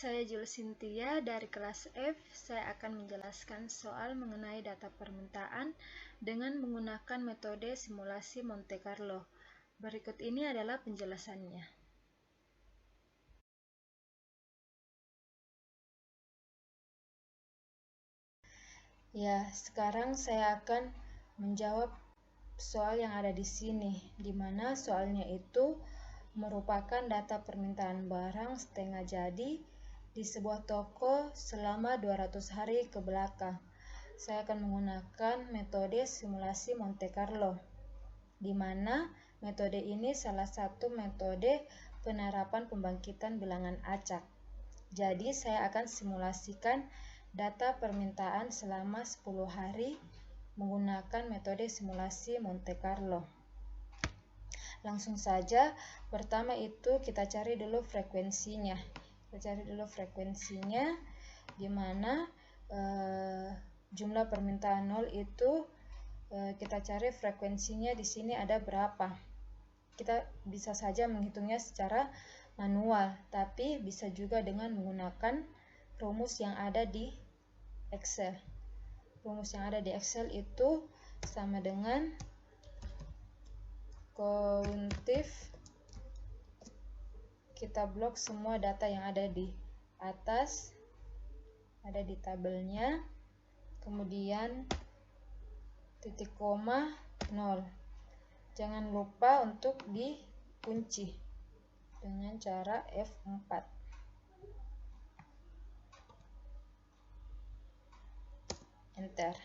Saya Jul Cynthia dari kelas F. Saya akan menjelaskan soal mengenai data permintaan dengan menggunakan metode simulasi Monte Carlo. Berikut ini adalah penjelasannya. Ya, sekarang saya akan menjawab soal yang ada di sini, di mana soalnya itu merupakan data permintaan barang setengah jadi di sebuah toko selama 200 hari ke belakang. Saya akan menggunakan metode simulasi Monte Carlo, di mana metode ini salah satu metode penerapan pembangkitan bilangan acak. Jadi saya akan simulasikan data permintaan selama 10 hari menggunakan metode simulasi Monte Carlo. Langsung saja, pertama itu kita cari dulu frekuensinya. Di mana jumlah permintaan 0 itu kita cari frekuensinya di sini ada berapa. Kita bisa saja menghitungnya secara manual, tapi bisa juga dengan menggunakan rumus yang ada di Excel. Rumus yang ada di Excel itu sama dengan countif. Kita blok semua data yang ada di atas, ada di tabelnya, kemudian titik koma 0. Jangan lupa untuk dikunci dengan cara F4. Enter.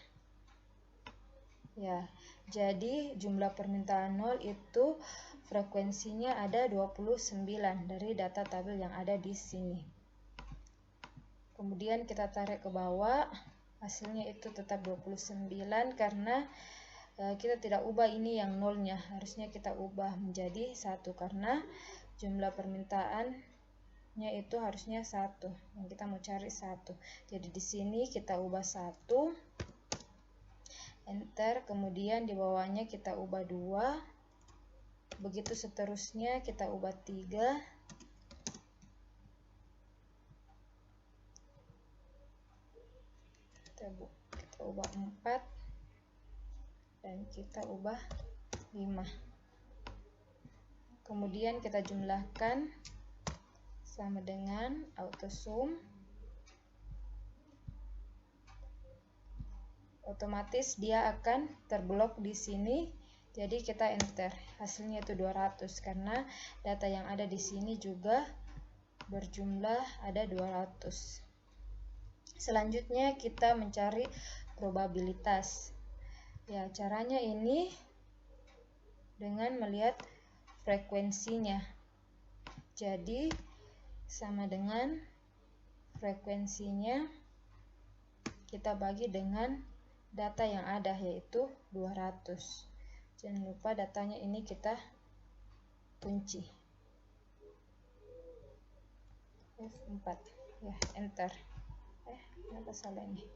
Ya, jadi jumlah permintaan 0 itu frekuensinya ada 29 dari data tabel yang ada di sini. Kemudian kita tarik ke bawah, hasilnya itu tetap 29 karena kita tidak ubah ini yang nolnya, harusnya kita ubah menjadi 1 karena jumlah permintaannya itu harusnya 1. Yang kita mau cari 1. Jadi di sini kita ubah 1. Enter, kemudian di bawahnya kita ubah 2. Begitu seterusnya kita ubah 3. Kita ubah 4. Dan kita ubah 5. Kemudian kita jumlahkan sama dengan auto sum. Otomatis dia akan terblok di sini. Jadi kita enter. Hasilnya itu 200 karena data yang ada di sini juga berjumlah ada 200. Selanjutnya kita mencari probabilitas. Ya, caranya ini dengan melihat frekuensinya. Jadi sama dengan frekuensinya kita bagi dengan data yang ada, yaitu 200. Jangan lupa datanya ini kita kunci F4. Ya, enter. Kenapa salah ini?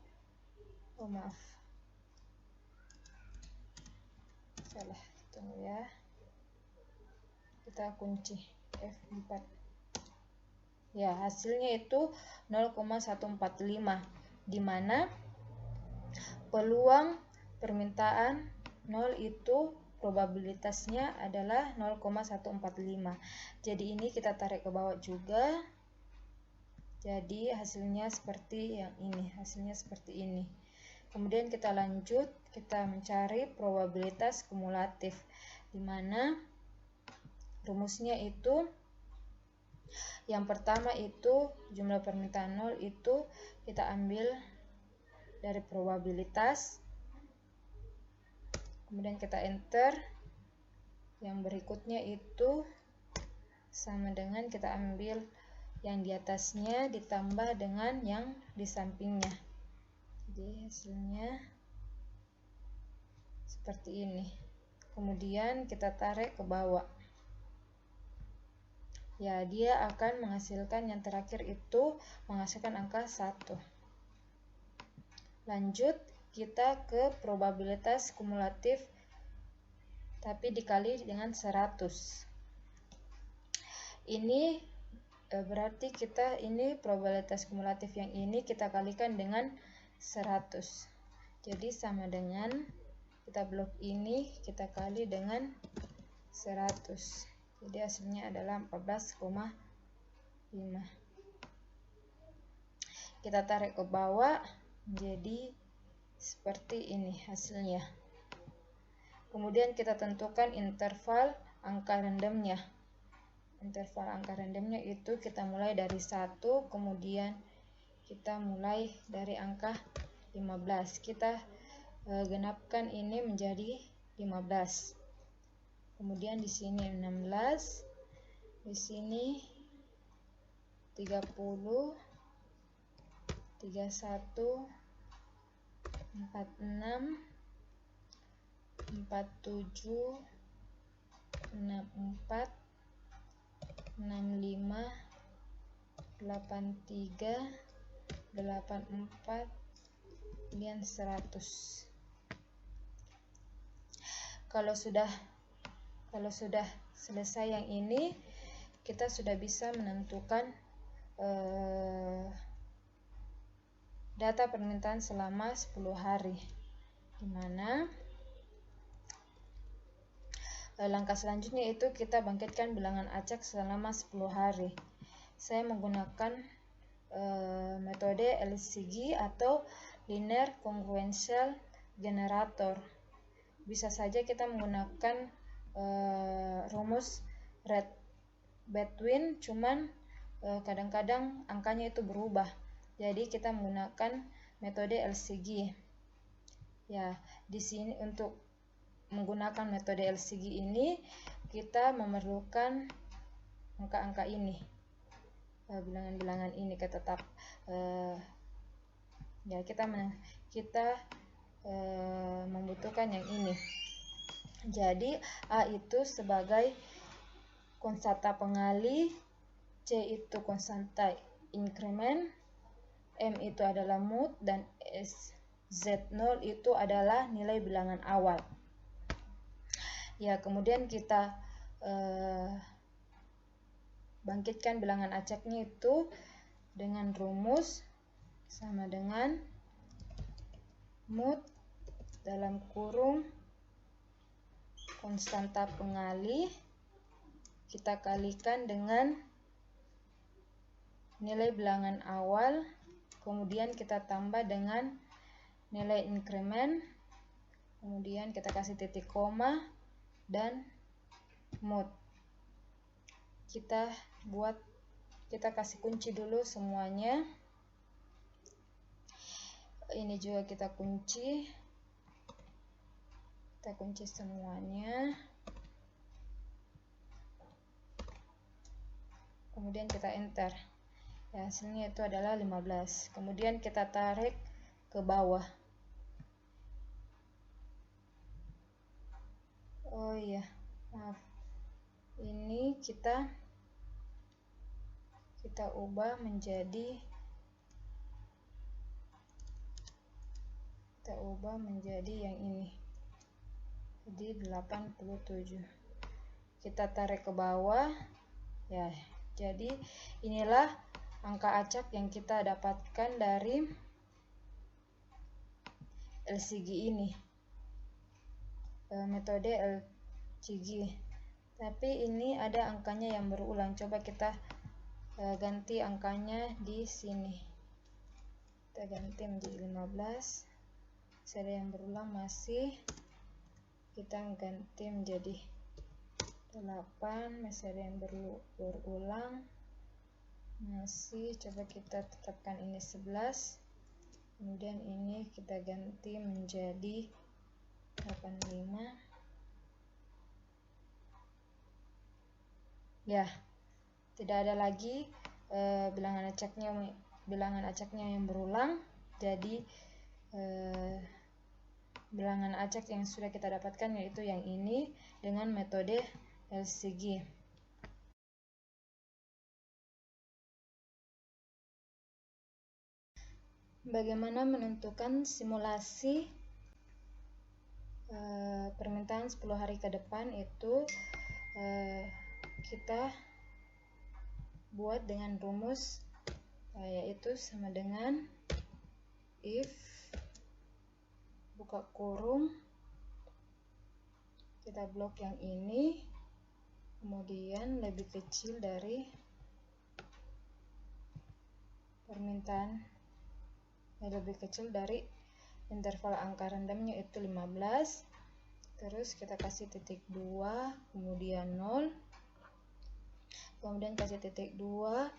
Oh, maaf. Salah. Tunggu ya. Kita kunci F4. Ya, hasilnya itu 0,145, di mana peluang permintaan 0 itu probabilitasnya adalah 0,145. Jadi ini kita tarik ke bawah juga. Jadi hasilnya seperti yang ini, Kemudian kita lanjut, kita mencari probabilitas kumulatif, di mana rumusnya itu yang pertama itu jumlah permintaan 0 itu kita ambil dari probabilitas, kemudian kita enter. Yang berikutnya itu sama dengan kita ambil yang di atasnya ditambah dengan yang di sampingnya. Jadi hasilnya seperti ini. Kemudian kita tarik ke bawah. Ya, dia akan menghasilkan yang terakhir itu menghasilkan angka 1. Lanjut kita ke probabilitas kumulatif tapi dikali dengan 100. Ini berarti kita ini probabilitas kumulatif yang ini kita kalikan dengan 100. Jadi sama dengan kita blok ini kita kali dengan 100. Jadi hasilnya adalah 14,5. Kita tarik ke bawah, jadi seperti ini hasilnya. Kemudian kita tentukan interval angka randomnya. Interval angka randomnya itu kita mulai dari 1, kemudian kita mulai dari angka 15. Kita genapkan ini menjadi 15. Kemudian di sini 16, di sini 30, 31, 46, 47, 64, 65, 83, 84, kemudian 100. Kalau sudah selesai yang ini, kita sudah bisa menentukan data permintaan selama 10 hari. Dimana langkah selanjutnya itu kita bangkitkan bilangan acak selama 10 hari. Saya menggunakan metode LCG atau Linear Congruential Generator. Bisa saja kita menggunakan rumus rate between, cuman kadang-kadang angkanya itu berubah. Jadi kita menggunakan metode LCG. Ya, di sini untuk menggunakan metode LCG ini kita memerlukan angka-angka ini, bilangan-bilangan ini tetap ya kita membutuhkan yang ini. Jadi A itu sebagai konstanta pengali, C itu konstanta increment, M itu adalah mode, dan Z0 itu adalah nilai bilangan awal. Ya, kemudian kita bangkitkan bilangan acaknya itu dengan rumus sama dengan mode dalam kurung konstanta pengali kita kalikan dengan nilai bilangan awal, kemudian kita tambah dengan nilai increment, kemudian kita kasih titik koma dan mode. Kita kasih kunci dulu semuanya. Ini juga kita kunci semuanya. Kemudian kita enter. Ya, hasilnya itu adalah 15. Kemudian kita tarik ke bawah. Oh iya, maaf. Ini kita ubah menjadi yang ini. Jadi 87. Kita tarik ke bawah. Ya, jadi inilah angka acak yang kita dapatkan dari LCG ini. Metode LCG. Tapi ini ada angkanya yang berulang. Coba kita ganti angkanya di sini. Kita ganti menjadi 15. Masih ada yang berulang, masih. Kita ganti menjadi 8. Masih ada yang berulang, masih. Coba kita tetapkan ini 11. Kemudian ini kita ganti menjadi 85. Ya, tidak ada lagi bilangan acaknya yang berulang. Jadi bilangan acak yang sudah kita dapatkan yaitu yang ini dengan metode LCG. Bagaimana menentukan simulasi permintaan 10 hari ke depan itu kita buat dengan rumus yaitu sama dengan if buka kurung, kita blok yang ini, kemudian lebih kecil dari permintaan, lebih kecil dari interval angka randomnya itu 15, terus kita kasih titik 2, kemudian 0, kemudian kasih titik 2,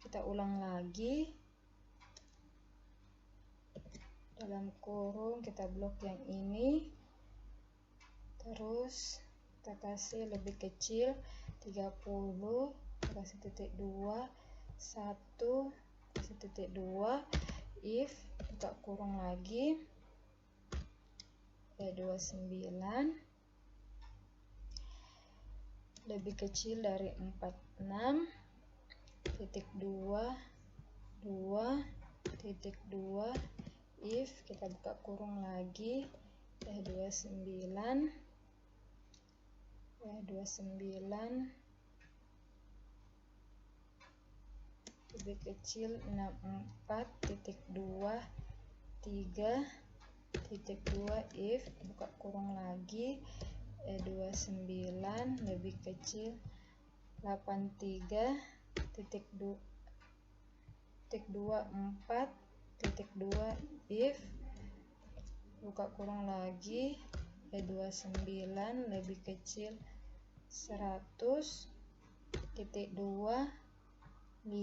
kita ulang lagi, dalam kurung kita blok yang ini, terus kita kasih lebih kecil 30, kita kasih titik 2, 1, kasih titik 2, if buka kurung lagi, 29 lebih kecil dari 46, titik 2, 2, titik 2, if kita buka kurung lagi, 29 lebih kecil 64, titik 2, 3, titik 2, if buka kurung lagi, 29 lebih kecil 83, titik 2, 4, titik 2, if buka kurung lagi, 29 lebih kecil 100, titik 2, 5,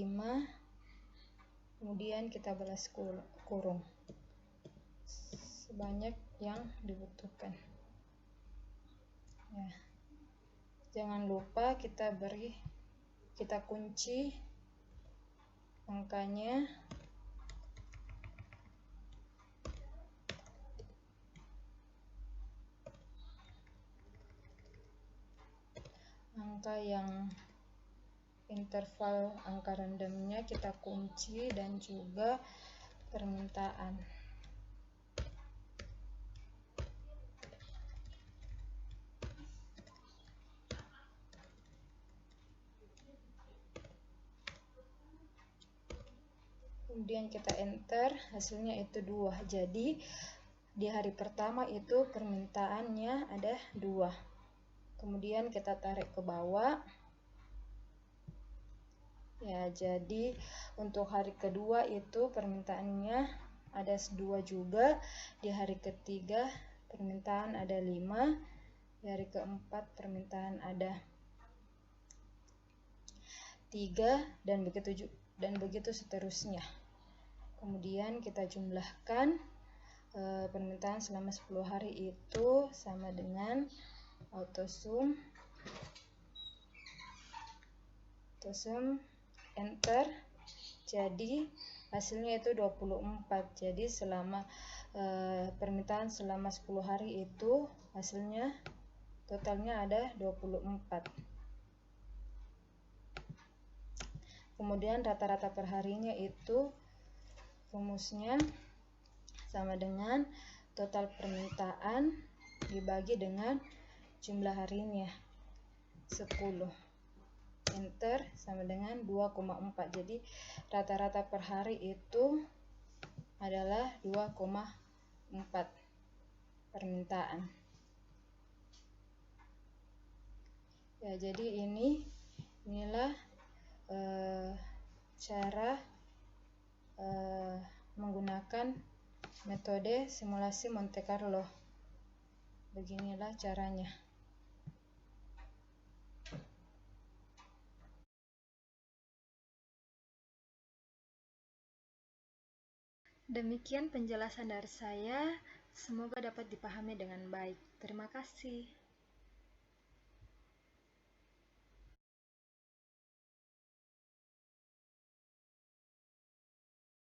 kemudian kita balas kurung sebanyak yang dibutuhkan ya. Jangan lupa kita kunci angkanya angka yang interval angka randomnya kita kunci dan juga permintaan. Kemudian kita enter, hasilnya itu 2. Jadi di hari pertama itu permintaannya ada 2. Kemudian kita tarik ke bawah. Ya, jadi untuk hari kedua itu permintaannya ada 2 juga. Di hari ketiga permintaan ada 5. Di hari keempat permintaan ada 3 dan begitu seterusnya. Kemudian kita jumlahkan permintaan selama 10 hari itu sama dengan autosum, enter, jadi hasilnya itu 24. Jadi selama permintaan selama 10 hari itu hasilnya totalnya ada 24. Kemudian rata-rata perharinya itu rumusnya sama dengan total permintaan dibagi dengan jumlah harinya 10. Enter sama dengan 2,4. Jadi rata-rata per hari itu adalah 2,4 permintaan. Ya, jadi inilah cara menggunakan metode simulasi Monte Carlo. Beginilah caranya. Demikian penjelasan dari saya, semoga dapat dipahami dengan baik. Terima kasih.